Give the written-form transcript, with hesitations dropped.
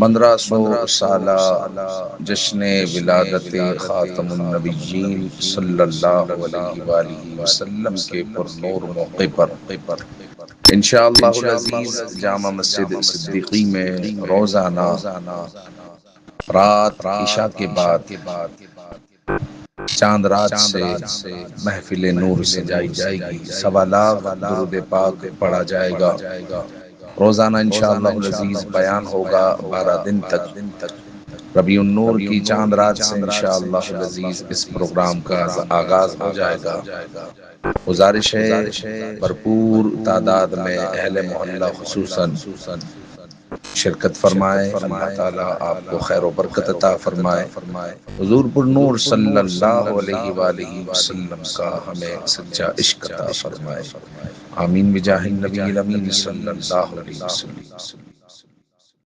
1500 سالہ جشن ولادت خاتم النبیین صلی اللہ علیہ وآلہ وسلم کے پر نور موقع پر انشاءاللہ العزیز جامع مسجد صدیقی میں روزانہ رات عشاء کے بعد چاند رات سے محفل نور سجائی جائے گی، سوالات درود پاک پڑھا جائے گا۔ روزانہ انشاءاللہ العزیز بیان ہوگا 12 دن تک۔ ربیع النور کی چاند رات سے انشاءاللہ العزیز اس پروگرام کا آغاز ہو جائے گا۔ گزارش ہے بھرپور تعداد میں اہل محلہ خصوصاً شرکت فرمائے، اللہ تعالیٰ آپ کو خیر و برکت عطا فرمائے، حضور پر نور صلی اللہ علیہ وآلہ وسلم کا ہمیں سچا عشق عطا فرمائے، آمین بجاہ النبی الامین صلی اللہ علیہ وسلم۔